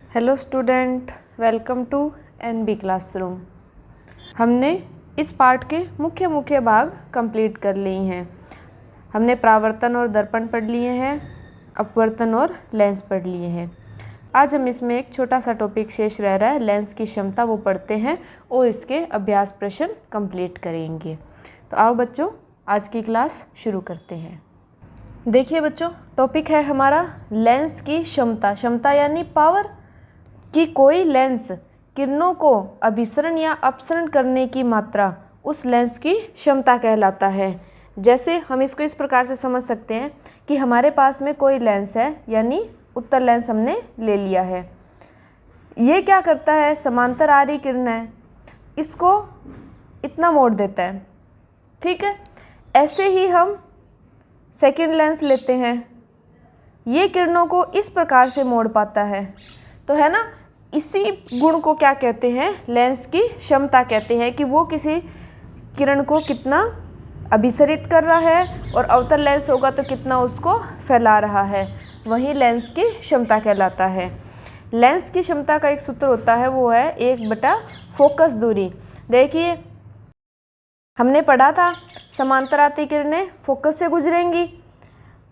Hello student, welcome to NB classroom. हमने इस part के मुख्य भाग कंप्लीट कर लिए हैं। हमने परावर्तन और दर्पण पढ़ लिए हैं, अपवर्तन और लेंस पढ़ लिए हैं। आज हम इसमें एक छोटा सा टॉपिक शेष रह रहा है, लेंस की क्षमता, वो पढ़ते हैं और इसके अभ्यास प्रश्न कंप्लीट करेंगे। तो आओ बच्चों, आज की क्लास शुरू करते हैं। देखिए बच्चों, टॉपिक है हमारा लेंस की क्षमता। क्षमता यानी पावर, कि कोई लेंस किरणों को अभिसरण या अपसरण करने की मात्रा उस लेंस की क्षमता कहलाता है। जैसे हम इसको इस प्रकार से समझ सकते हैं कि हमारे पास में कोई लेंस है, यानी उत्तल लेंस हमने ले लिया है। ये क्या करता है, समांतर आ रही किरण है, इसको इतना मोड़ देता है, ठीक है। ऐसे ही हम सेकंड लेंस लेते हैं, ये किरणों को इस प्रकार से मोड़ पाता है। तो है ना, इसी गुण को क्या कहते हैं, लेंस की क्षमता कहते हैं, कि वो किसी किरण को कितना अभिसरित कर रहा है और अवतल लेंस होगा तो कितना उसको फैला रहा है, वही लेंस की क्षमता कहलाता है। लेंस की क्षमता का एक सूत्र होता है, वो है 1/, फोकस दूरी। देखिए हमने पढ़ा था समांतर आती किरणें फोकस से गुजरेंगी,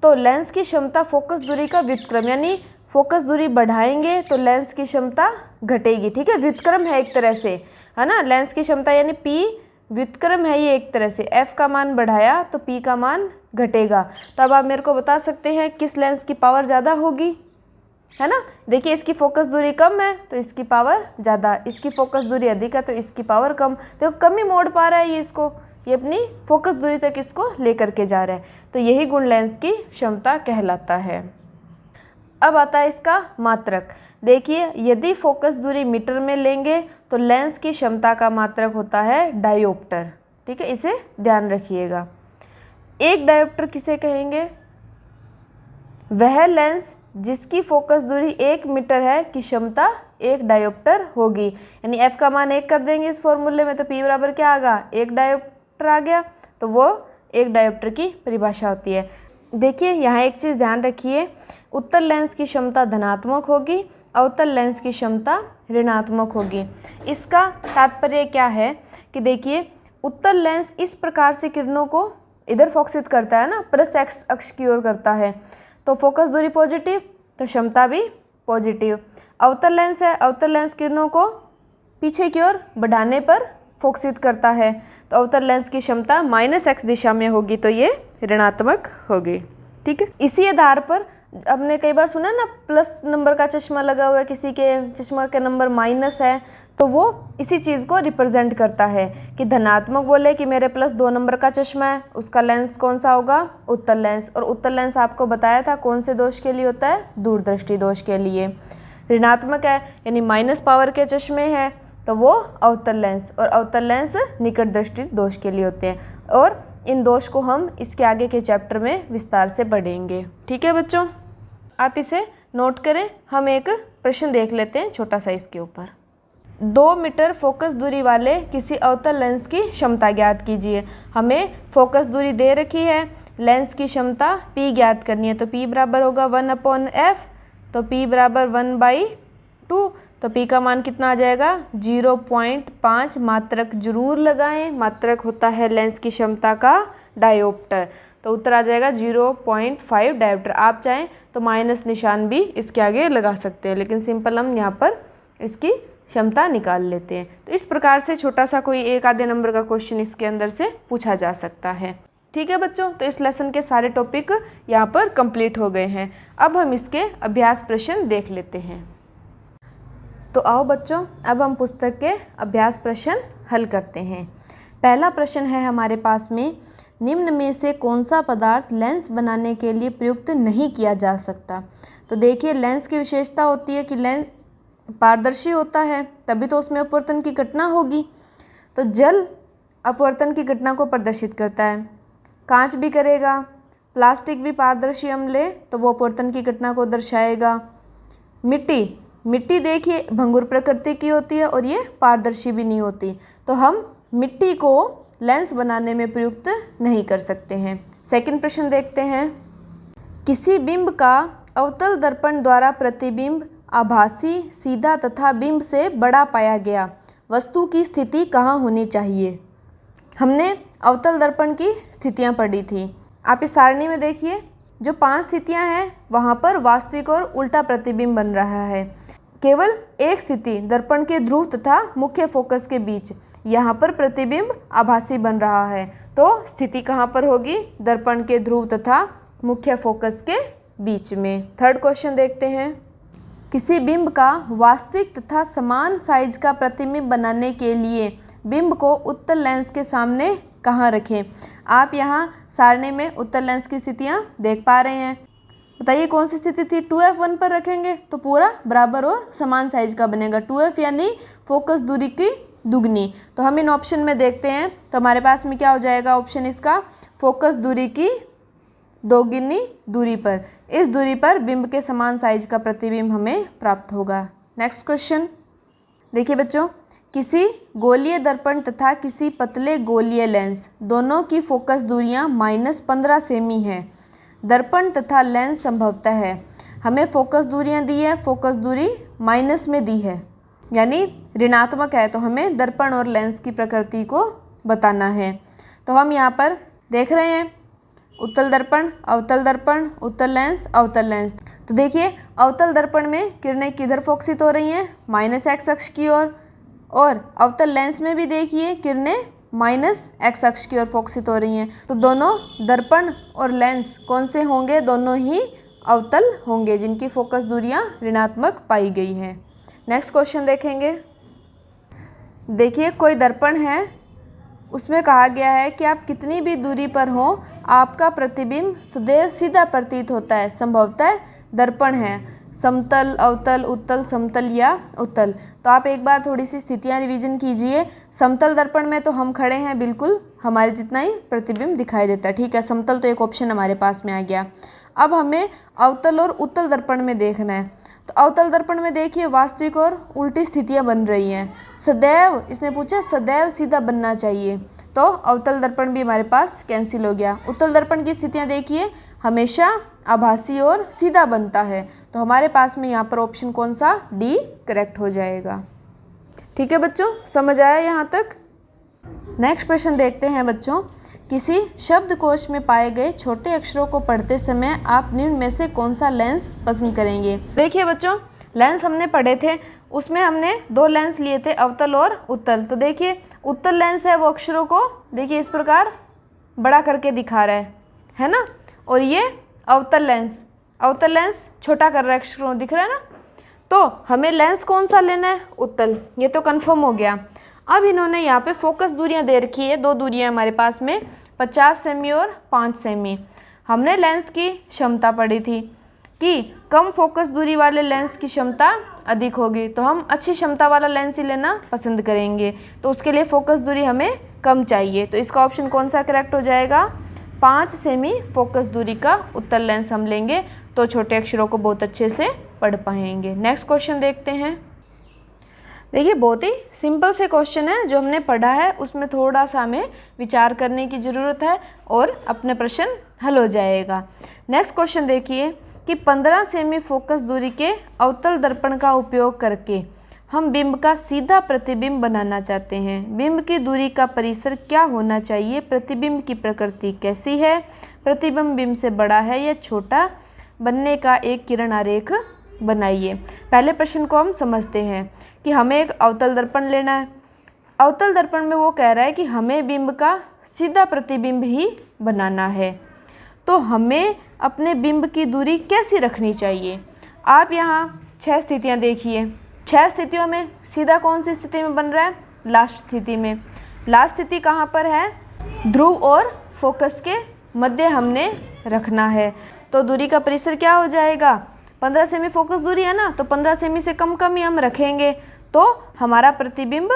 तो लेंस की क्षमता फोकस दूरी का व्युत्क्रम, यानी फोकस दूरी बढ़ाएंगे तो लेंस की क्षमता घटेगी, ठीक है। व्युत्क्रम है एक तरह से, है ना। लेंस की क्षमता यानी P व्युत्क्रम है ये एक तरह से। F का मान बढ़ाया तो P का मान घटेगा। तो अब आप मेरे को बता सकते हैं किस लेंस की पावर ज़्यादा होगी, है ना। देखिए इसकी फोकस दूरी कम है तो इसकी पावर ज़्यादा, इसकी फोकस दूरी अधिक है तो इसकी पावर कम। तो कम ही मोड़ पा रहा है ये इसको, ये अपनी फोकस दूरी तक इसको लेकर के जा रहा है। तो यही गुण लेंस की क्षमता कहलाता है। अब आता है इसका मात्रक। देखिए यदि फोकस दूरी मीटर में लेंगे तो लेंस की क्षमता का मात्रक होता है डायोप्टर, ठीक है, इसे ध्यान रखिएगा। एक डायोप्टर किसे कहेंगे, वह लेंस जिसकी फोकस दूरी 1 मीटर है की क्षमता 1 डायोप्टर होगी। यानी F का मान 1 कर देंगे इस फॉर्मूले में, तो P बराबर क्या आ गया, 1 डायोप्टर आ गया। तो वो 1 डायोप्टर की परिभाषा होती है। देखिए यहाँ एक चीज़ ध्यान रखिए, उत्तल लेंस की क्षमता धनात्मक होगी, अवतल लेंस की क्षमता ऋणात्मक होगी। इसका तात्पर्य क्या है कि देखिए उत्तल लेंस इस प्रकार से किरणों को इधर फोकसित करता है ना, प्लस एक्स अक्ष की ओर करता है, तो फोकस दूरी पॉजिटिव तो क्षमता भी पॉजिटिव। अवतल लेंस है, अवतल लेंस किरणों को पीछे की ओर बढ़ाने पर फोकसित करता है, तो अवतल लेंस की क्षमता -x दिशा में होगी, तो ये ऋणात्मक होगी, ठीक है। इसी आधार पर हमने कई बार सुना ना, प्लस नंबर का चश्मा लगा हुआ है, किसी के चश्मा का नंबर माइनस है, तो वो इसी चीज़ को रिप्रेजेंट करता है कि धनात्मक बोले कि मेरे +2 नंबर का चश्मा है, उसका लेंस कौन सा होगा, उत्तल लेंस। और उत्तल लेंस आपको बताया था कौन से दोष के लिए होता है, दूरदृष्टि दोष के लिए। ऋणात्मक है यानी माइनस पावर के चश्मे हैं तो वो अवतल लेंस, और अवतल लेंस निकट दृष्टि दोष के लिए होते हैं। और इन दोष को हम इसके आगे के चैप्टर में विस्तार से पढ़ेंगे, ठीक है बच्चों। आप इसे नोट करें। हम एक प्रश्न देख लेते हैं छोटा सा इसके ऊपर। 2 मीटर फोकस दूरी वाले किसी अवतल लेंस की क्षमता ज्ञात कीजिए। हमें फोकस दूरी दे रखी है, लेंस की क्षमता P ज्ञात करनी है, तो P बराबर होगा 1/f, तो P बराबर 1/2, तो P का मान कितना आ जाएगा, 0.5। मात्रक जरूर लगाएं, मात्रक होता है लेंस की क्षमता का डायोप्टर, तो उत्तर आ जाएगा 0.5 डायोप्टर। आप चाहें तो माइनस निशान भी इसके आगे लगा सकते हैं, लेकिन सिंपल हम यहाँ पर इसकी क्षमता निकाल लेते हैं। तो इस प्रकार से छोटा सा कोई एक आधे नंबर का क्वेश्चन इसके अंदर से पूछा जा सकता है, ठीक है बच्चों। तो इस लेसन के सारे टॉपिक यहाँ पर कंप्लीट हो गए हैं। अब हम इसके अभ्यास प्रश्न देख लेते हैं। तो आओ बच्चों, अब हम पुस्तक के अभ्यास प्रश्न हल करते हैं। पहला प्रश्न है हमारे पास में, निम्न में से कौन सा पदार्थ लेंस बनाने के लिए प्रयुक्त नहीं किया जा सकता। तो देखिए लेंस की विशेषता होती है कि लेंस पारदर्शी होता है, तभी तो उसमें अपवर्तन की घटना होगी। तो जल अपवर्तन की घटना को प्रदर्शित करता है, कांच भी करेगा, प्लास्टिक भी पारदर्शी हम ले तो वो अपवर्तन की घटना को दर्शाएगा। मिट्टी देखिए भंगुर प्रकृति की होती है और ये पारदर्शी भी नहीं होती, तो हम मिट्टी को लेंस बनाने में प्रयुक्त नहीं कर सकते हैं। सेकंड प्रश्न देखते हैं, किसी बिंब का अवतल दर्पण द्वारा प्रतिबिंब आभासी, सीधा तथा बिंब से बड़ा पाया गया। वस्तु की स्थिति कहाँ होनी चाहिए? हमने अवतल दर्पण की स्थितियाँ पढ़ी थी। आप इस सारणी में देखिए, जो 5 स्थितियाँ हैं वहाँ पर वास्तविक और उल्टा प्रतिबिंब बन रहा है। केवल एक स्थिति दर्पण के ध्रुव तथा मुख्य फोकस के बीच, यहाँ पर प्रतिबिंब आभासी बन रहा है। तो स्थिति कहाँ पर होगी? दर्पण के ध्रुव तथा मुख्य फोकस के बीच में। थर्ड क्वेश्चन देखते हैं। किसी बिंब का वास्तविक तथा समान साइज का प्रतिबिंब बनाने के लिए बिंब को उत्तल लेंस के सामने कहाँ रखें? आप यहाँ सारणी में उत्तल लेंस की स्थितियाँ देख पा रहे हैं। बताइए कौन सी स्थिति थी? 2f1 पर रखेंगे तो पूरा बराबर और समान साइज का बनेगा। 2f यानी फोकस दूरी की दुगनी। तो हम इन ऑप्शन में देखते हैं तो हमारे पास में क्या हो जाएगा ऑप्शन इसका? फोकस दूरी की दोगुनी दूरी पर, इस दूरी पर बिंब के समान साइज का प्रतिबिंब हमें प्राप्त होगा। नेक्स्ट क्वेश्चन देखिए बच्चों, किसी गोलीय दर्पण तथा किसी पतले गोलीय लेंस दोनों की फोकस दूरियां -15 सेमी है। दर्पण तथा लेंस संभवतः है। हमें फोकस दूरियां दी है, फोकस दूरी माइनस में दी है यानी ऋणात्मक है, तो हमें दर्पण और लेंस की प्रकृति को बताना है। तो हम यहाँ पर देख रहे हैं उत्तल दर्पण, अवतल दर्पण, उत्तल लेंस, अवतल लेंस। तो देखिए अवतल दर्पण में किरणें किधर फोकसित हो रही हैं? -x अक्ष की ओर। और अवतल लेंस में भी देखिए किरणें -x अक्ष की ओर फोकसित हो रही हैं। तो दोनों दर्पण और लेंस कौन से होंगे? दोनों ही अवतल होंगे जिनकी फोकस दूरियां ऋणात्मक पाई गई हैं। नेक्स्ट क्वेश्चन देखेंगे। देखिए कोई दर्पण है, उसमें कहा गया है कि आप कितनी भी दूरी पर हो आपका प्रतिबिंब सदैव सीधा प्रतीत होता है। संभवतः दर्पण है, समतल, अवतल, उत्तल, समतल या उत्तल। तो आप एक बार थोड़ी सी स्थितियां रिवीजन कीजिए। समतल दर्पण में तो हम खड़े हैं, बिल्कुल हमारे जितना ही प्रतिबिंब दिखाई देता है। ठीक है, समतल तो एक ऑप्शन हमारे पास में आ गया। अब हमें अवतल और उत्तल दर्पण में देखना है। तो अवतल दर्पण में देखिए वास्तविक और उल्टी स्थितियां बन रही हैं। सदैव, इसने पूछा सदैव सीधा बनना चाहिए, तो अवतल दर्पण भी हमारे पास कैंसिल हो गया। उत्तल दर्पण की स्थितियां देखिए हमेशा आभासी और सीधा बनता है, तो हमारे पास में यहाँ पर ऑप्शन कौन सा? डी करेक्ट हो जाएगा। ठीक है बच्चों, समझ आया यहाँ तक? नेक्स्ट प्रश्न देखते हैं बच्चों। किसी शब्दकोश में पाए गए छोटे अक्षरों को पढ़ते समय आप निम्न में से कौन सा लेंस पसंद करेंगे? देखिए बच्चों, लेंस हमने पढ़े थे, उसमें हमने 2 लेंस लिए थे, अवतल और उत्तल। तो देखिए उत्तल लेंस है वो अक्षरों को देखिए इस प्रकार बड़ा करके दिखा रहा है ना। और ये अवतल लेंस छोटा कर रहा है, अक्षरों दिख रहा है ना। तो हमें लेंस कौन सा लेना है? उत्तल। ये तो कंफर्म हो गया। अब इन्होंने यहाँ पे फोकस दूरियाँ दे रखी है, 2 दूरियाँ हमारे पास में 50 सेमी और 5 सेमी। हमने लेंस की क्षमता पढ़ी थी कि कम फोकस दूरी वाले लेंस की क्षमता अधिक होगी, तो हम अच्छी क्षमता वाला लेंस ही लेना पसंद करेंगे। तो उसके लिए फोकस दूरी हमें कम चाहिए, तो इसका ऑप्शन कौन सा करेक्ट हो जाएगा? 5 सेमी फोकस दूरी का उत्तल लेंस हम लेंगे, तो छोटे अक्षरों को बहुत अच्छे से पढ़ पाएंगे। नेक्स्ट क्वेश्चन देखते हैं। देखिए बहुत ही सिंपल से क्वेश्चन है, जो हमने पढ़ा है उसमें थोड़ा सा हमें विचार करने की ज़रूरत है और अपने प्रश्न हल हो जाएगा। नेक्स्ट क्वेश्चन देखिए कि 15 सेमी फोकस दूरी के अवतल दर्पण का उपयोग करके हम बिंब का सीधा प्रतिबिंब बनाना चाहते हैं। बिंब की दूरी का परिसर क्या होना चाहिए? प्रतिबिंब की प्रकृति कैसी है? प्रतिबिंब बिंब से बड़ा है या छोटा? बनने का एक किरण आरेख बनाइए। पहले प्रश्न को हम समझते हैं कि हमें एक अवतल दर्पण लेना है। अवतल दर्पण में वो कह रहा है कि हमें बिंब का सीधा प्रतिबिंब ही बनाना है, तो हमें अपने बिंब की दूरी कैसी रखनी चाहिए? आप यहाँ 6 स्थितियाँ देखिए। 6 स्थितियों में सीधा कौन सी स्थिति में बन रहा है? लास्ट स्थिति में। लास्ट स्थिति कहाँ पर है? ध्रुव और फोकस के मध्य हमने रखना है, तो दूरी का परिसर क्या हो जाएगा? 15 सेमी फोकस दूरी है ना, तो 15 सेमी से कम ही हम रखेंगे, तो हमारा प्रतिबिंब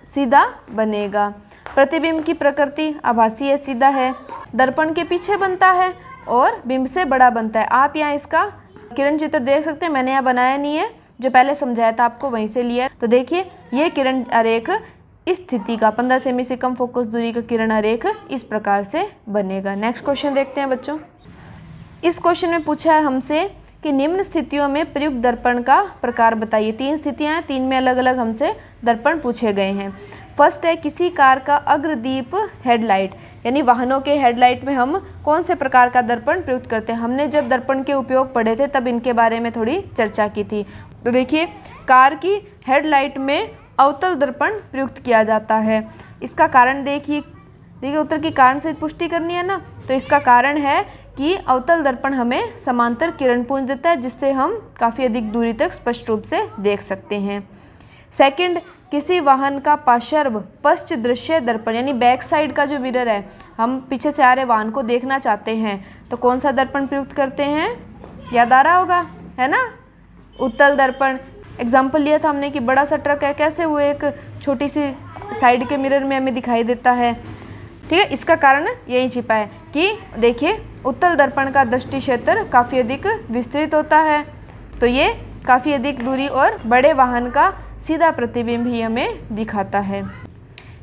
सीधा बनेगा। प्रतिबिंब की प्रकृति आभासी है, सीधा है, दर्पण के पीछे बनता है और बिंब से बड़ा बनता है। आप यहाँ इसका किरण चित्र देख सकते हैं, मैंने यहाँ बनाया नहीं है, जो पहले समझाया था आपको वहीं से लिया। तो देखिए ये किरण आरेख इस स्थिति का 15 सेमी से कम फोकस दूरी का किरण आरेख इस प्रकार से बनेगा। नेक्स्ट क्वेश्चन देखते हैं बच्चों। इस क्वेश्चन में पूछा है हमसे कि निम्न स्थितियों में प्रयुक्त दर्पण का प्रकार बताइए। 3 स्थितियां हैं, 3 में अलग अलग हमसे दर्पण पूछे गए हैं। फर्स्ट है किसी कार का अग्रदीप हेडलाइट, यानी वाहनों के हेडलाइट में हम कौन से प्रकार का दर्पण प्रयुक्त करते हैं। हमने जब दर्पण के उपयोग पढ़े थे तब इनके बारे में थोड़ी चर्चा की थी। तो देखिए कार की हेडलाइट में अवतल दर्पण प्रयुक्त किया जाता है। इसका कारण देखिए उत्तर की कारण से पुष्टि करनी है ना, तो इसका कारण है कि अवतल दर्पण हमें समांतर किरण पुंज देता है, जिससे हम काफ़ी अधिक दूरी तक स्पष्ट रूप से देख सकते हैं। सेकंड, किसी वाहन का पार्श्व पश्च दृश्य दर्पण, यानी बैक साइड का जो मिरर है, हम पीछे से आ रहे वाहन को देखना चाहते हैं तो कौन सा दर्पण प्रयुक्त करते हैं, याद आ रहा होगा, है ना, उत्तल दर्पण। एग्जाम्पल लिया था हमने कि बड़ा सा ट्रक है, कैसे वो एक छोटी सी साइड के मिरर में हमें दिखाई देता है। ठीक है, इसका कारण यही छिपा है कि देखिए उत्तल दर्पण का दृष्टि क्षेत्र काफ़ी अधिक विस्तृत होता है, तो ये काफ़ी अधिक दूरी और बड़े वाहन का सीधा प्रतिबिंब ही हमें दिखाता है।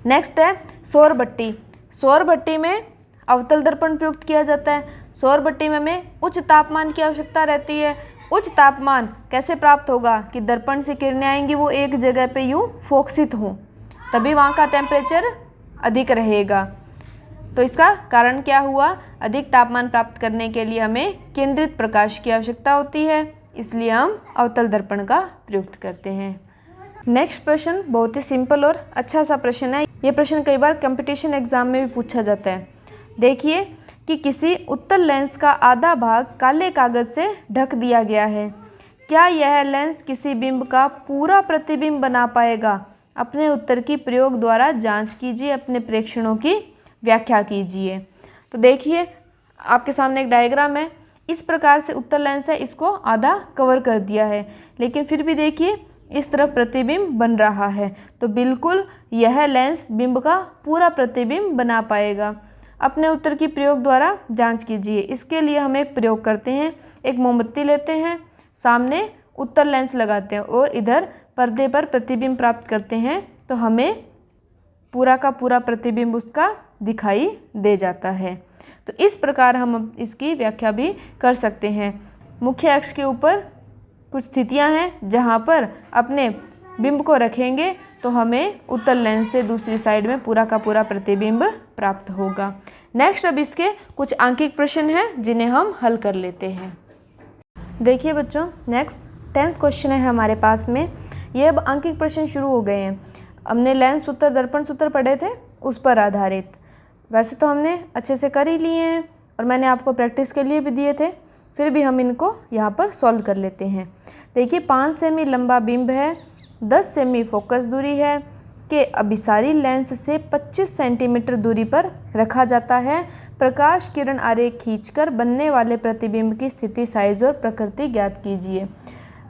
नेक्स्ट है सौर भट्टी। सौर भट्टी में अवतल दर्पण प्रयुक्त किया जाता है। सौर भट्टी में हमें उच्च तापमान की आवश्यकता रहती है। उच्च तापमान कैसे प्राप्त होगा कि दर्पण से किरणें आएंगी, वो एक जगह पे यूँ फोकसित हों, तभी वहाँ का टेम्परेचर अधिक रहेगा। तो इसका कारण क्या हुआ, अधिक तापमान प्राप्त करने के लिए हमें केंद्रित प्रकाश की आवश्यकता होती है, इसलिए हम अवतल दर्पण का प्रयुक्त करते हैं। नेक्स्ट प्रश्न बहुत ही सिंपल और अच्छा सा प्रश्न है। ये प्रश्न कई बार कंपटीशन एग्जाम में भी पूछा जाता है। देखिए कि किसी उत्तल लेंस का आधा भाग काले कागज से ढक दिया गया है, क्या यह लेंस किसी बिंब का पूरा प्रतिबिंब बना पाएगा। अपने उत्तर की प्रयोग द्वारा जांच कीजिए, अपने प्रेक्षणों की व्याख्या कीजिए। तो देखिए आपके सामने एक डायग्राम है, इस प्रकार से उत्तल लेंस है, इसको आधा कवर कर दिया है, लेकिन फिर भी देखिए इस तरफ प्रतिबिंब बन रहा है, तो बिल्कुल यह लेंस बिंब का पूरा प्रतिबिंब बना पाएगा। अपने उत्तर की प्रयोग द्वारा जांच कीजिए। इसके लिए हम एक प्रयोग करते हैं, एक मोमबत्ती लेते हैं, सामने उत्तल लेंस लगाते हैं और इधर पर्दे पर प्रतिबिंब प्राप्त करते हैं, तो हमें पूरा का पूरा प्रतिबिंब उसका दिखाई दे जाता है। तो इस प्रकार हम इसकी व्याख्या भी कर सकते हैं। मुख्य अक्ष के ऊपर कुछ स्थितियां हैं जहां पर अपने बिंब को रखेंगे तो हमें उत्तल लेंस से दूसरी साइड में पूरा का पूरा प्रतिबिंब प्राप्त होगा। नेक्स्ट अब इसके कुछ आंकिक प्रश्न हैं जिन्हें हम हल कर लेते हैं। देखिए बच्चों, नेक्स्ट 10th क्वेश्चन है हमारे पास में। ये अब आंकिक प्रश्न शुरू हो गए हैं। हमने लेंस सूत्र दर्पण सूत्र पढ़े थे, उस पर आधारित। वैसे तो हमने अच्छे से कर ही लिए हैं और मैंने आपको प्रैक्टिस के लिए भी दिए थे, फिर भी हम इनको यहाँ पर सॉल्व कर लेते हैं। देखिए 5 सेमी लंबा बिंब है, 10 सेमी फोकस दूरी है के अभिसारी लेंस से 25 सेंटीमीटर दूरी पर रखा जाता है। प्रकाश किरण आरेख खींचकर बनने वाले प्रतिबिंब की स्थिति, साइज और प्रकृति ज्ञात कीजिए।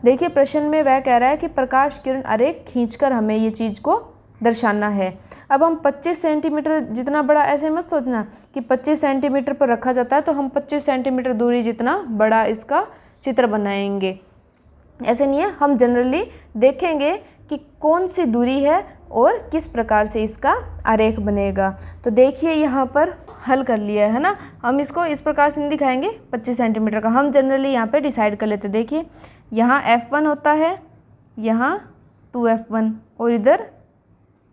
देखिए प्रश्न में वह कह रहा है कि प्रकाश किरण आरेख खींचकर हमें ये चीज़ को दर्शाना है। अब हम 25 सेंटीमीटर जितना बड़ा, ऐसे मत सोचना कि 25 सेंटीमीटर पर रखा जाता है तो हम 25 सेंटीमीटर दूरी जितना बड़ा इसका चित्र बनाएंगे, ऐसे नहीं है। हम जनरली देखेंगे कि कौन सी दूरी है और किस प्रकार से इसका आरेख बनेगा। तो देखिए यहाँ पर हल कर लिया है ना, हम इसको इस प्रकार से नहीं दिखाएंगे 25 सेंटीमीटर का, हम जनरली यहाँ पे डिसाइड कर लेते। देखिए यहाँ F1 होता है, यहाँ 2F1 और इधर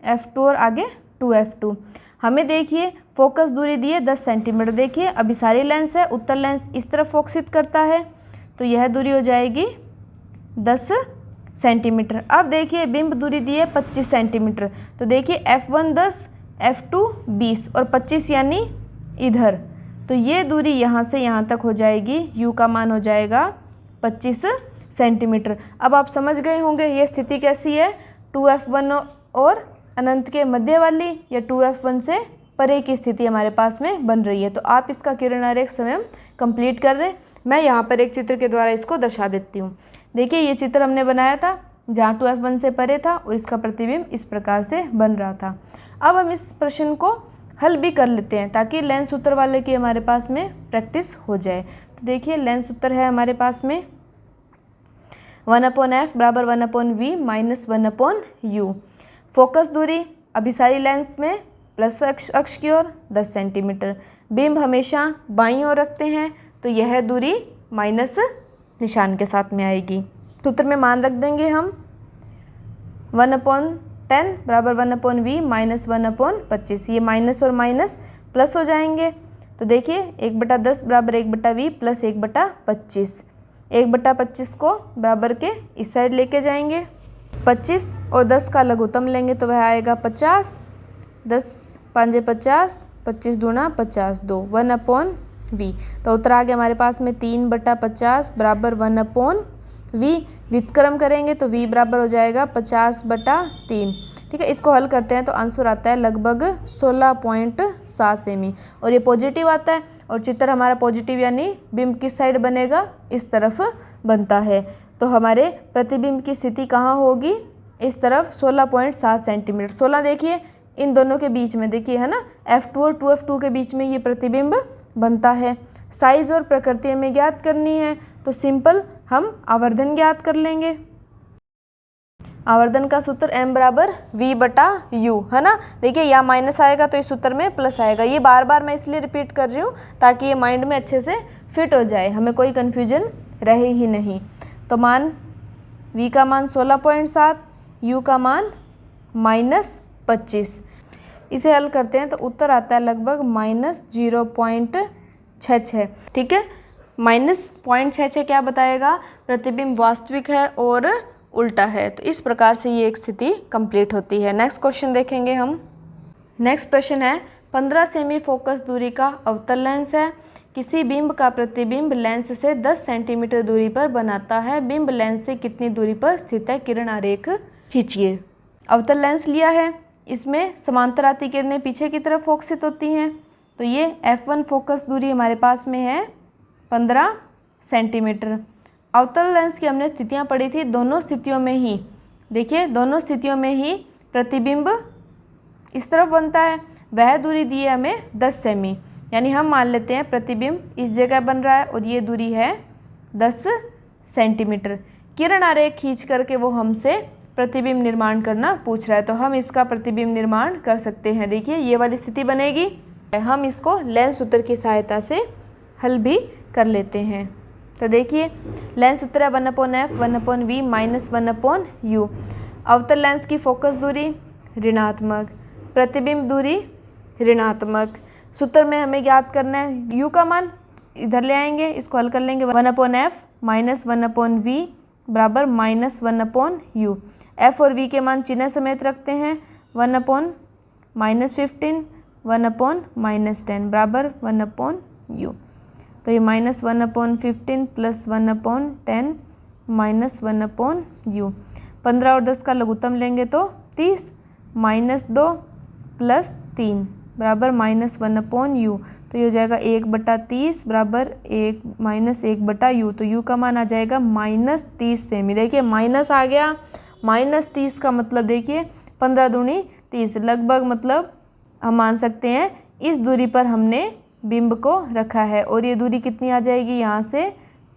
F2 और आगे 2F2। हमें देखिए फोकस दूरी दी है 10 सेंटीमीटर। देखिए अभिसारी लेंस है, उत्तल लेंस इस तरफ फोकसित करता है, तो यह दूरी हो जाएगी 10 सेंटीमीटर। अब देखिए बिंब दूरी दी है 25 सेंटीमीटर, तो देखिए F1 10, F2 20 और 25 यानी इधर, तो ये दूरी यहाँ से यहाँ तक हो जाएगी, U का मान हो जाएगा 25 सेंटीमीटर। अब आप समझ गए होंगे ये स्थिति कैसी है, 2F1 और अनंत के मध्य वाली या 2F1 से परे की स्थिति हमारे पास में बन रही है। तो आप इसका किरण आरेख स्वयं कंप्लीट कर रहे हैं। मैं यहाँ पर एक चित्र के द्वारा इसको दर्शा देती हूँ। देखिए ये चित्र हमने बनाया था जहाँ 2F1 से परे था और इसका प्रतिबिंब इस प्रकार से बन रहा था। अब हम इस प्रश्न को हल भी कर लेते हैं ताकि लेंस सूत्र वाले की हमारे पास में प्रैक्टिस हो जाए। तो देखिए लेंस सूत्र है हमारे पास में 1/f बराबर 1/v माइनस 1/u। फोकस दूरी अभिसारी लेंस में प्लस अक्ष की ओर 10 सेंटीमीटर। बिंब हमेशा बाईं ओर रखते हैं तो यह दूरी निशान के साथ में आएगी। सूत्र में मान रख देंगे हम 1/10 बराबर 1/v माइनस 1/25। ये माइनस और माइनस प्लस हो जाएंगे। तो देखिए 1/10 बराबर 1/v प्लस 1/25। 1/25 को बराबर के इस साइड लेके जाएंगे। 25 और 10 का लघुत्तम लेंगे तो वह आएगा 50। 10 5 50, 25 दूना 50, 2 1/v। तो उत्तर आ गया हमारे पास में 3/50 बराबर 1/v। व्युत्क्रम करेंगे तो v बराबर हो जाएगा 50/3। ठीक है, इसको हल करते हैं तो आंसर आता है लगभग 16.7 सेमी और ये पॉजिटिव आता है। और चित्र हमारा पॉजिटिव यानी बिंब किस साइड बनेगा, इस तरफ बनता है। तो हमारे प्रतिबिंब की स्थिति कहाँ होगी, इस तरफ 16.7 सेंटीमीटर। 16 देखिए इन दोनों के बीच में, देखिए है ना, F2 और 2F2 के बीच में ये प्रतिबिंब बनता है। साइज और प्रकृति में ज्ञात करनी है तो सिंपल हम आवर्धन ज्ञात कर लेंगे। आवर्धन का सूत्र m बराबर v/u है ना। देखिए यहाँ माइनस आएगा तो इस सूत्र में प्लस आएगा। ये बार बार मैं इसलिए रिपीट कर रही हूँ ताकि ये माइंड में अच्छे से फिट हो जाए, हमें कोई कन्फ्यूजन रहे ही नहीं। तो मान v का मान 16.7, u का मान -25। इसे हल करते हैं तो उत्तर आता है लगभग -0.66। ठीक है, -0.66 क्या बताएगा, प्रतिबिंब वास्तविक है और उल्टा है। तो इस प्रकार से ये एक स्थिति कंप्लीट होती है। नेक्स्ट क्वेश्चन देखेंगे हम। नेक्स्ट प्रश्न है 15 सेमी फोकस दूरी का अवतल लेंस है। किसी बिंब का प्रतिबिंब लेंस से 10 सेंटीमीटर दूरी पर बनाता है। बिंब लेंस से कितनी दूरी पर स्थित है, किरण आरेख खींचिए। अवतल लेंस लिया है, इसमें समांतर आती किरणें पीछे की तरफ फोकसित होती हैं। तो ये F1 फोकस दूरी हमारे पास में है 15 सेंटीमीटर। अवतल लेंस की हमने स्थितियां पढ़ी थी, दोनों स्थितियों में ही देखिए, दोनों स्थितियों में ही प्रतिबिंब इस तरफ बनता है। वह दूरी दी है हमें 10 सेमी, यानी हम मान लेते हैं प्रतिबिंब इस जगह बन रहा है और ये दूरी है 10 सेंटीमीटर। किरण आरेख खींच करके वो हमसे प्रतिबिंब निर्माण करना पूछ रहा है, तो हम इसका प्रतिबिंब निर्माण कर सकते हैं। देखिए ये वाली स्थिति बनेगी, हम इसको लेंस सूत्र की सहायता से हल भी कर लेते हैं। तो देखिए लेंस सूत्र है 1/f 1/v माइनस 1/u। अवतल लेंस की फोकस दूरी ऋणात्मक, प्रतिबिंब दूरी ऋणात्मक। सूत्र में हमें ज्ञात करना है u का मान, इधर ले आएंगे, इसको हल कर लेंगे 1/f माइनस 1/v बराबर -1/u। f और v के मान चिन्ह समेत रखते हैं। 1/-15 1/-10 बराबर 1/u। तो ये -1/15 प्लस 1/10 -1/u। 15 और 10 का लघुत्तम लेंगे तो 30 -2 प्लस 3 बराबर -1/u। तो ये हो जाएगा 1/30 बराबर 1 तो u का मान आ जाएगा -30 सेमी। देखिए माइनस आ गया, -30 का मतलब देखिए 15 दूनी 30, लगभग मतलब हम मान सकते हैं इस दूरी पर हमने बिंब को रखा है। और ये दूरी कितनी आ जाएगी, यहाँ से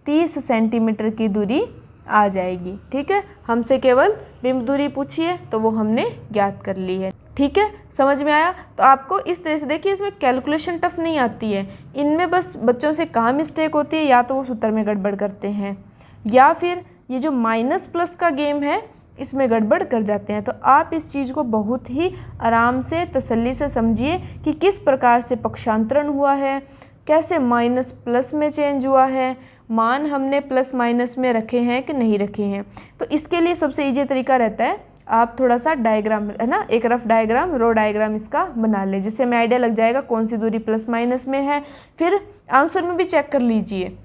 30 सेंटीमीटर की दूरी आ जाएगी। ठीक है, हमसे केवल बिंब दूरी पूछिए तो वो हमने ज्ञात कर ली है। ठीक है, समझ में आया। तो आपको इस तरह से देखिए, इसमें कैलकुलेशन टफ नहीं आती है, इनमें बस बच्चों से कहाँ मिस्टेक होती है, या तो वो सूत्र में गड़बड़ करते हैं या फिर ये जो माइनस प्लस का गेम है इसमें गड़बड़ कर जाते हैं। तो आप इस चीज़ को बहुत ही आराम से तसल्ली से समझिए कि किस प्रकार से पक्षांतरण हुआ है, कैसे माइनस प्लस में चेंज हुआ है, मान हमने प्लस माइनस में रखे हैं कि नहीं रखे हैं। तो इसके लिए सबसे ईजी तरीका रहता है आप थोड़ा सा डायग्राम, है ना, एक रफ डायग्राम, रो डायग्राम इसका बना लें, जिससे हमें आइडिया लग जाएगा कौन सी दूरी प्लस माइनस में है। फिर आंसर में भी चेक कर लीजिए,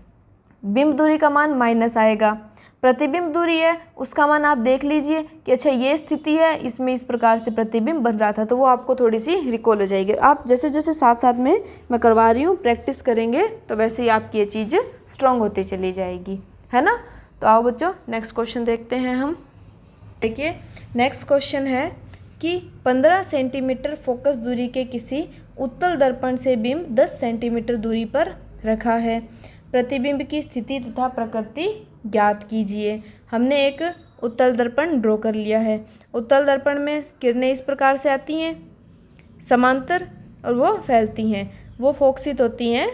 बिंब दूरी का मान माइनस आएगा, प्रतिबिंब दूरी है उसका मान आप देख लीजिए कि अच्छा ये स्थिति है, इसमें इस प्रकार से प्रतिबिंब बन रहा था, तो वो आपको थोड़ी सी रिकॉल हो जाएगी। आप जैसे जैसे साथ साथ में मैं करवा रही हूँ प्रैक्टिस करेंगे तो वैसे ही आपकी ये चीज़ स्ट्रॉन्ग होती चली जाएगी, है ना। तो आओ बच्चों नेक्स्ट क्वेश्चन देखते हैं हम। देखिए नेक्स्ट क्वेश्चन है कि 15 सेंटीमीटर फोकस दूरी के किसी उत्तल दर्पण से बिंब 10 सेंटीमीटर दूरी पर रखा है। प्रतिबिंब की स्थिति तथा प्रकृति ज्ञात कीजिए। हमने एक उत्तल दर्पण ड्रॉ कर लिया है। उत्तल दर्पण में किरणें इस प्रकार से आती हैं समांतर और वो फैलती हैं, वो फोकसित होती हैं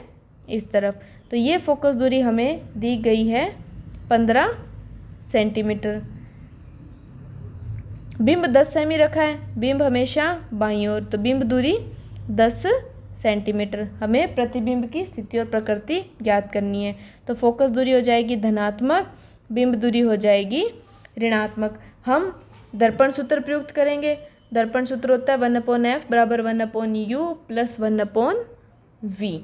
इस तरफ। तो ये फोकस दूरी हमें दी गई है 15 सेंटीमीटर। बिंब 10 सेमी रखा है, बिंब हमेशा बाईं ओर, तो बिंब दूरी 10 सेंटीमीटर। हमें प्रतिबिंब की स्थिति और प्रकृति ज्ञात करनी है। तो फोकस दूरी हो जाएगी धनात्मक, बिंब दूरी हो जाएगी ऋणात्मक। हम दर्पण सूत्र प्रयुक्त करेंगे। दर्पण सूत्र होता है 1/f बराबर 1/u प्लस 1/v।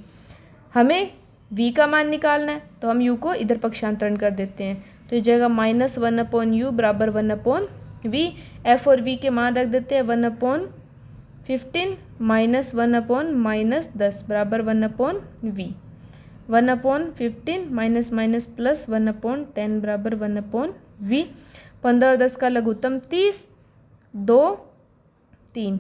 हमें v का मान निकालना है, तो हम u को इधर पक्षांतरण कर देते हैं, तो इस जगह -1/u बराबर 1/v। f और v के मान रख देते हैं 1/15 माइनस 1/-10 बराबर 1/v। 1/15 माइनस माइनस प्लस 1/10 बराबर 1/v। 15 और 10 का लघुत्तम 30, 2, 3,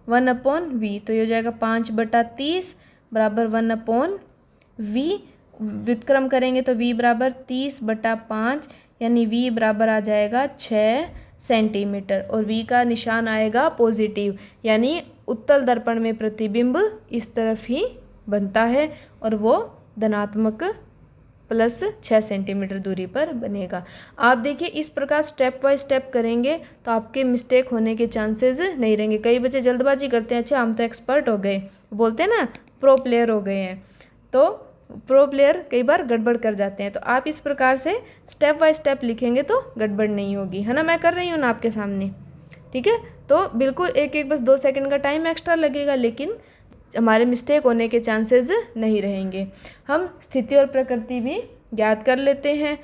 1/v। तो ये हो जाएगा 5/30 बराबर 1/v। व्युत्क्रम करेंगे तो v बराबर 30/5 यानी v बराबर आ जाएगा 6 सेंटीमीटर। और v का निशान आएगा पॉजिटिव, यानी उत्तल दर्पण में प्रतिबिंब इस तरफ ही बनता है और वो धनात्मक प्लस 6 सेंटीमीटर दूरी पर बनेगा। आप देखिए इस प्रकार स्टेप बाय स्टेप करेंगे तो आपके मिस्टेक होने के चांसेस नहीं रहेंगे। कई बच्चे जल्दबाजी करते हैं, अच्छा हम तो एक्सपर्ट हो गए, बोलते हैं ना प्रो प्लेयर हो गए हैं, तो प्रो प्लेयर कई बार गड़बड़ कर जाते हैं। तो आप इस प्रकार से स्टेप बाय स्टेप लिखेंगे तो गड़बड़ नहीं होगी, है ना। मैं कर रही हूँ ना आपके सामने, ठीक है। तो बिल्कुल एक बस 2 सेकंड का टाइम एक्स्ट्रा लगेगा, लेकिन हमारे मिस्टेक होने के चांसेस नहीं रहेंगे। हम स्थिति और प्रकृति भी ज्ञात कर लेते हैं।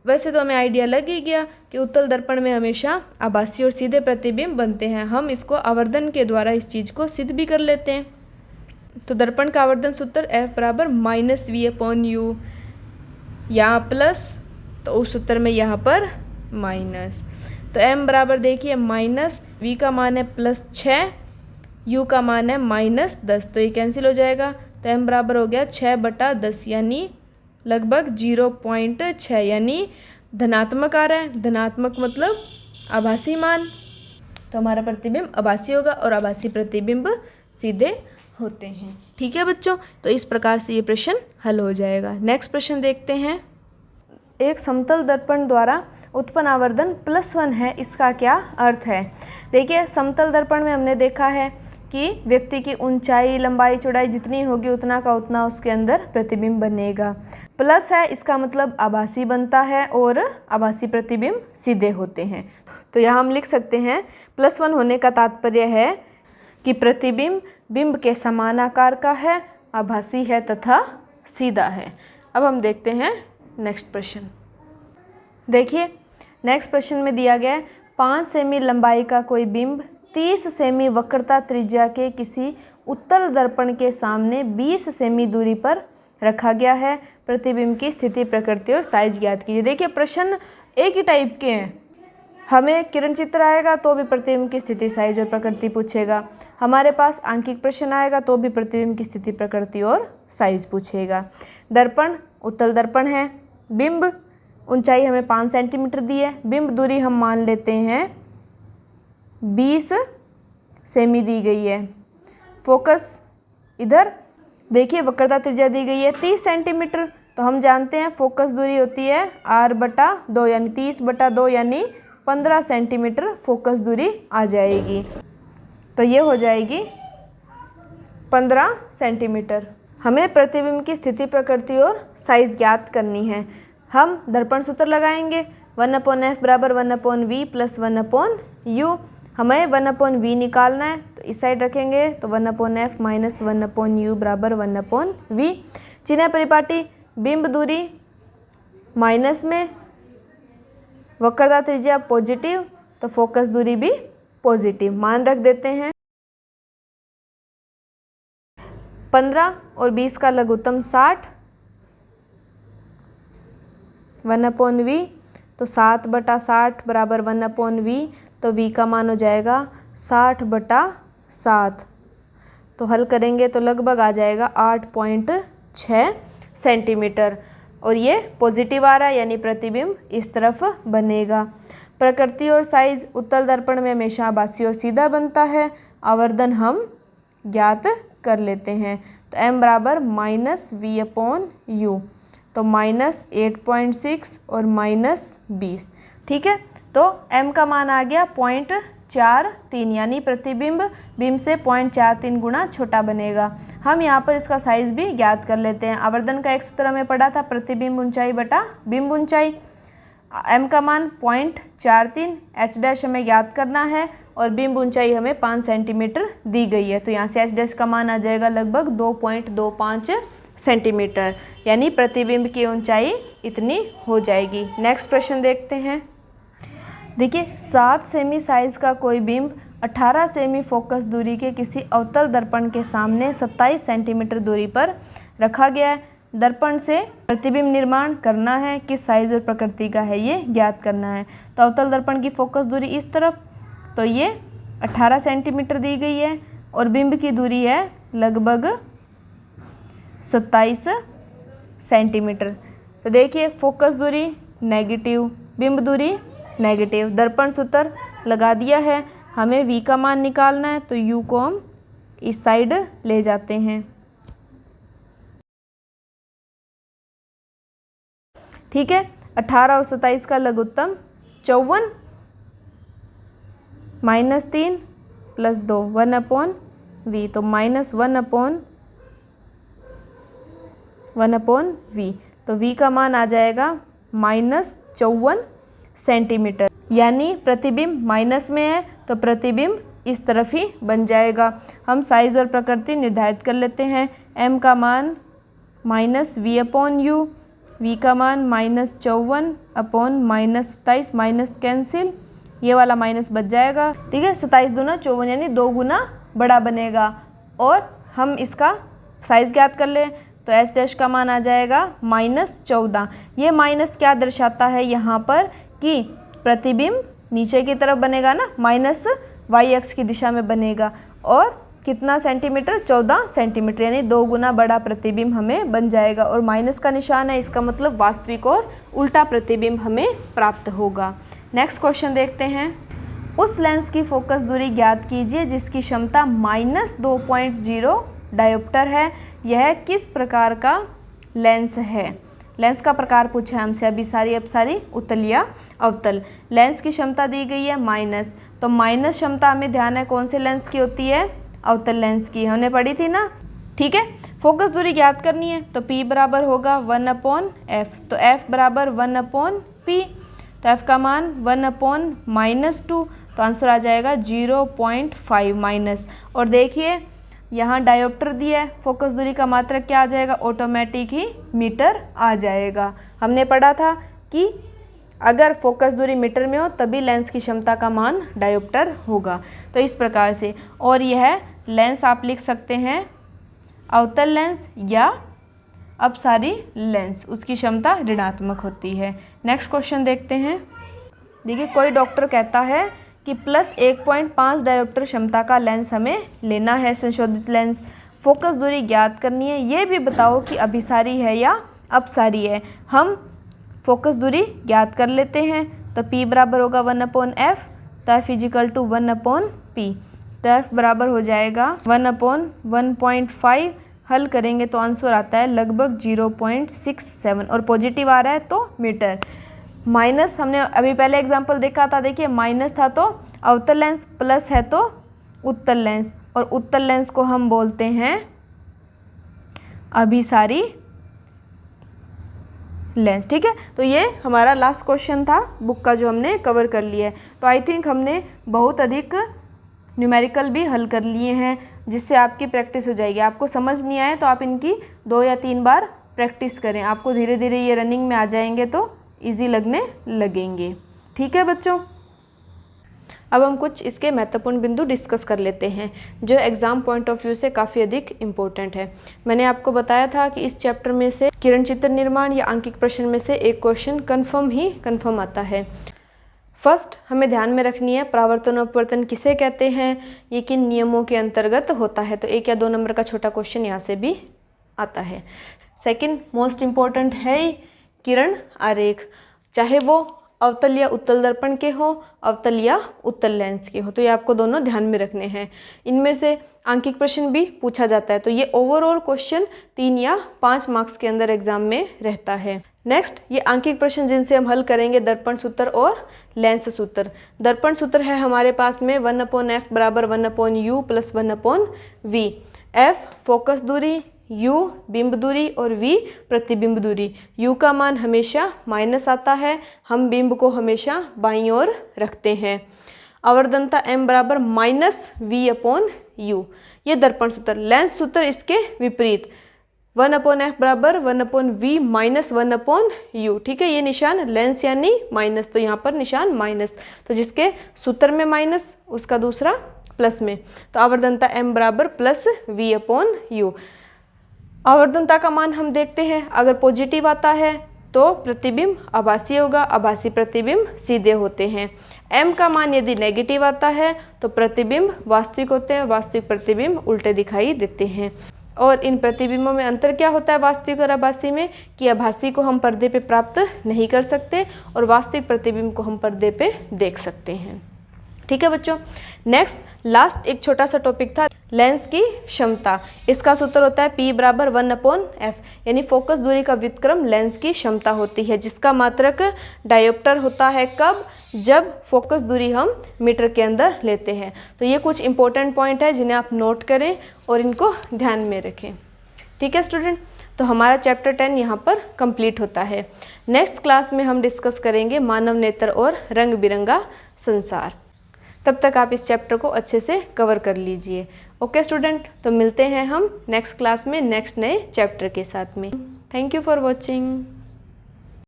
वैसे तो हमें आइडिया लग ही गया कि उत्तल दर्पण में हमेशा आभासी और सीधे प्रतिबिंब बनते हैं। हम इसको आवर्धन के द्वारा इस चीज़ को सिद्ध भी कर लेते हैं। तो दर्पण का आवर्धन सूत्र F बराबर -v/u, यहाँ प्लस, तो उस सूत्र में यहाँ पर माइनस। तो m बराबर देखिए -v का मान है +6, u का मान है -10, तो ये कैंसिल हो जाएगा। तो m बराबर हो गया 6/10 यानी लगभग 0.6, यानी धनात्मक आ रहा है। धनात्मक मतलब आभासी मान, तो हमारा प्रतिबिंब आभासी होगा और आभासी प्रतिबिंब सीधे होते हैं। ठीक है बच्चों, तो इस प्रकार से ये प्रश्न हल हो जाएगा। नेक्स्ट प्रश्न देखते हैं। एक समतल दर्पण द्वारा उत्पन्न आवर्धन +1 है, इसका क्या अर्थ है। देखिए समतल दर्पण में हमने देखा है कि व्यक्ति की ऊंचाई, लंबाई, चौड़ाई जितनी होगी उतना का उतना उसके अंदर प्रतिबिंब बनेगा। प्लस है इसका मतलब आभासी बनता है और आभासी प्रतिबिंब सीधे होते हैं। तो यहाँ हम लिख सकते हैं +1 होने का तात्पर्य है कि प्रतिबिंब बिंब के समान आकार का है, आभासी है तथा सीधा है। अब हम देखते हैं नेक्स्ट प्रश्न। देखिए नेक्स्ट प्रश्न में दिया गया है 5 सेमी लंबाई का कोई बिंब 30 सेमी वक्रता त्रिज्या के किसी उत्तल दर्पण के सामने 20 सेमी दूरी पर रखा गया है। प्रतिबिंब की स्थिति, प्रकृति और साइज ज्ञात कीजिए। देखिए प्रश्न एक ही टाइप के हैं। हमें किरण चित्र आएगा तो भी प्रतिबिंब की स्थिति, साइज और प्रकृति पूछेगा। हमारे पास आंकिक प्रश्न आएगा तो भी प्रतिबिंब की स्थिति, प्रकृति और साइज पूछेगा। दर्पण उत्तल दर्पण है। बिंब ऊंचाई हमें 5 सेंटीमीटर दी है। बिंब दूरी हम मान लेते हैं 20 सेमी दी गई है। फोकस इधर देखिए, वक्रता त्रिज्या दी गई है 30 सेंटीमीटर, तो हम जानते हैं फोकस दूरी होती है r/2 यानी 30/2 यानी 15 सेंटीमीटर फोकस दूरी आ जाएगी। तो ये हो जाएगी 15 सेंटीमीटर। हमें प्रतिबिंब की स्थिति, प्रकृति और साइज ज्ञात करनी है। हम दर्पण सूत्र लगाएंगे 1/f बराबर 1/v प्लस 1/u। हमें 1/v निकालना है, तो इस साइड रखेंगे तो 1/f माइनस 1/u बराबर 1/v। चिन्ह परिपाटी, बिंब दूरी माइनस में, वक्रता त्रिज्या पॉजिटिव, तो फोकस दूरी भी पॉजिटिव, मान रख देते हैं। 15 और 20 का लघुत्तम 60, 1/v, तो 7/60 बराबर 1/v, तो v का मान हो जाएगा 60/7। तो हल करेंगे तो लगभग आ जाएगा 8.6 सेंटीमीटर, और ये पॉजिटिव आ रहा है यानी प्रतिबिंब इस तरफ बनेगा। प्रकृति और साइज, उत्तल दर्पण में हमेशा आभासी और सीधा बनता है। आवर्धन हम ज्ञात कर लेते हैं, तो m बराबर -v/u। तो -8.6 और -20। ठीक है, तो m का मान आ गया 0.43, यानी प्रतिबिंब बिंब से 0.43 गुना छोटा बनेगा। हम यहाँ पर इसका साइज भी ज्ञात कर लेते हैं। आवर्धन का एक सूत्र हमें पढ़ा था, प्रतिबिंब ऊंचाई बटा बिंब ऊंचाई। m का मान 0.43, h' हमें ज्ञात करना है और बिंब ऊंचाई हमें 5 सेंटीमीटर दी गई है। तो यहाँ से h' का मान आ जाएगा लगभग 2.25 सेंटीमीटर, यानी प्रतिबिंब की ऊंचाई इतनी हो जाएगी। नेक्स्ट प्रश्न देखते हैं। देखिए, 7 सेमी साइज का कोई बिंब 18 सेमी फोकस दूरी के किसी अवतल दर्पण के सामने 27 सेंटीमीटर दूरी पर रखा गया है। दर्पण से प्रतिबिंब निर्माण करना है, किस साइज और प्रकृति का है ये ज्ञात करना है। तो अवतल दर्पण की फोकस दूरी इस तरफ, तो ये 18 सेंटीमीटर दी गई है और बिंब की दूरी है लगभग 27 सेंटीमीटर। तो देखिए, फोकस दूरी नेगेटिव, बिंब दूरी नेगेटिव, दर्पण सूत्र लगा दिया है। हमें v का मान निकालना है, तो u को हम इस साइड ले जाते हैं। ठीक है, 18 और 27 का लघुत्तम 54, -3 + 2 1/v, तो -1/v। तो v का मान आ जाएगा -54 सेंटीमीटर, यानी प्रतिबिंब माइनस में है तो प्रतिबिंब इस तरफ ही बन जाएगा। हम साइज और प्रकृति निर्धारित कर लेते हैं। m का मान -v/u, v का मान -54/-27, माइनस कैंसिल, ये वाला माइनस बच जाएगा। ठीक है, 27 दूना 54, यानी 2 गुना बड़ा बनेगा। और हम इसका साइज ज्ञात कर लें, तो h' का मान आ जाएगा -14। ये माइनस क्या दर्शाता है यहाँ पर कि प्रतिबिंब नीचे की तरफ बनेगा ना, माइनस y अक्ष की दिशा में बनेगा। और कितना सेंटीमीटर? 14 सेंटीमीटर, यानी 2 गुना बड़ा प्रतिबिंब हमें बन जाएगा। और माइनस का निशान है, इसका मतलब वास्तविक और उल्टा प्रतिबिंब हमें प्राप्त होगा। नेक्स्ट क्वेश्चन देखते हैं। उस लेंस की फोकस दूरी ज्ञात कीजिए जिसकी क्षमता -2.0 डायोप्टर है। यह किस प्रकार का लेंस है? लेंस का प्रकार पूछा है हमसे, अभिसारी, अपसारी, उत्तल या अवतल। लेंस की क्षमता दी गई है माइनस, तो माइनस क्षमता हमें ध्यान है कौन से लेंस की होती है? अवतल लेंस की, हमने पढ़ी थी ना। ठीक है, फोकस दूरी ज्ञात करनी है, तो P बराबर होगा 1/f, तो F बराबर 1/P, तो F का मान 1/-2, तो आंसर आ जाएगा 0.5 माइनस। और देखिए यहाँ डायोप्टर दिया है, फोकस दूरी का मात्रक क्या आ जाएगा? ऑटोमेटिक ही मीटर आ जाएगा। हमने पढ़ा था कि अगर फोकस दूरी मीटर में हो तभी लेंस की क्षमता का मान डायोप्टर होगा। तो इस प्रकार से, और यह लेंस आप लिख सकते हैं अवतल लेंस या अपसारी लेंस, उसकी क्षमता ऋणात्मक होती है। नेक्स्ट क्वेश्चन देखते हैं। देखिए, कोई डॉक्टर कहता है कि +1.5 डायोप्टर क्षमता का लेंस हमें लेना है, संशोधित लेंस। फोकस दूरी ज्ञात करनी है, ये भी बताओ कि अभिसारी है या अपसारी है। हम फोकस दूरी ज्ञात कर लेते हैं, तो P बराबर होगा 1/f, तो F = 1/P, तो F बराबर हो जाएगा 1/1.5। हल करेंगे तो आंसर आता है लगभग 0.67, और पॉजिटिव आ रहा है तो मीटर। माइनस हमने अभी पहले एग्जाम्पल देखा था, देखिए माइनस था तो अवतल लेंस, प्लस है तो उत्तल लेंस, और उत्तल लेंस को हम बोलते हैं अभिसारी लेंस। ठीक है, तो ये हमारा लास्ट क्वेश्चन था बुक का जो हमने कवर कर लिया है। तो आई थिंक हमने बहुत अधिक न्यूमेरिकल भी हल कर लिए हैं, जिससे आपकी प्रैक्टिस हो जाएगी। आपको समझ नहीं आए तो आप इनकी 2 या 3 बार प्रैक्टिस करें, आपको धीरे धीरे ये रनिंग में आ जाएंगे तो इजी लगने लगेंगे। ठीक है बच्चों, अब हम कुछ इसके महत्वपूर्ण बिंदु डिस्कस कर लेते हैं जो एग्ज़ाम पॉइंट ऑफ व्यू से काफ़ी अधिक इम्पोर्टेंट है। मैंने आपको बताया था कि इस चैप्टर में से किरण चित्र निर्माण या आंकिक प्रश्न में से एक क्वेश्चन कन्फर्म आता है। फर्स्ट हमें ध्यान में रखनी है परावर्तन और अपवर्तन किसे कहते हैं, ये किन नियमों के अंतर्गत होता है। तो 1 या 2 नंबर का छोटा क्वेश्चन यहाँ से भी आता है। सेकंड मोस्ट इम्पोर्टेंट है किरण आरेख, चाहे वो अवतल या उत्तल दर्पण के हो, अवतल या उत्तल लेंस के हो। तो ये आपको दोनों ध्यान में रखने हैं। इनमें से आंकिक प्रश्न भी पूछा जाता है। तो ये ओवरऑल क्वेश्चन 3 या 5 मार्क्स के अंदर एग्जाम में रहता है। नेक्स्ट, ये आंकिक प्रश्न जिनसे हम हल करेंगे दर्पण सूत्र और लेंस सूत्र। दर्पण सूत्र है हमारे पास में 1/f बराबर 1/u plus 1/v। f focus दूरी, u बिंब दूरी और v प्रतिबिंब दूरी। u का मान हमेशा माइनस आता है, हम बिंब को हमेशा बाईं ओर रखते हैं। आवर्धनता m बराबर -v/u। ये दर्पण सूत्र। लेंस सूत्र इसके विपरीत 1/f बराबर 1/v माइनस 1/u। ठीक है, ये निशान लेंस यानी माइनस, तो यहाँ पर निशान माइनस, तो जिसके सूत्र में माइनस उसका दूसरा प्लस में। तो आवर्धनता m बराबर +v/u। आवर्धनता का मान हम देखते हैं, अगर पॉजिटिव आता है तो प्रतिबिंब आभासी होगा, आभासी प्रतिबिंब सीधे होते हैं। m का मान यदि नेगेटिव आता है तो प्रतिबिंब वास्तविक होते हैं, वास्तविक प्रतिबिंब उल्टे दिखाई देते हैं। और इन प्रतिबिंबों में अंतर क्या होता है वास्तविक और आभासी में, कि आभासी को हम पर्दे पे प्राप्त नहीं कर सकते और वास्तविक प्रतिबिंब को हम पर्दे पे देख सकते हैं। ठीक है बच्चों। नेक्स्ट लास्ट एक छोटा सा टॉपिक था लेंस की क्षमता। इसका सूत्र होता है P बराबर 1/f, यानी फोकस दूरी का व्युत्क्रम लेंस की क्षमता होती है, जिसका मात्रक डायोप्टर होता है। कब? जब फोकस दूरी हम मीटर के अंदर लेते हैं। तो ये कुछ इंपॉर्टेंट पॉइंट है जिन्हें आप नोट करें और इनको ध्यान में रखें। ठीक है स्टूडेंट, तो हमारा चैप्टर 10 यहाँ पर कंप्लीट होता है। नेक्स्ट क्लास में हम डिस्कस करेंगे मानव नेत्र और रंग बिरंगा संसार। तब तक आप इस चैप्टर को अच्छे से कवर कर लीजिए। ओके स्टूडेंट, तो मिलते हैं हम नेक्स्ट क्लास में नेक्स्ट नए चैप्टर के साथ में। Thank you for watching.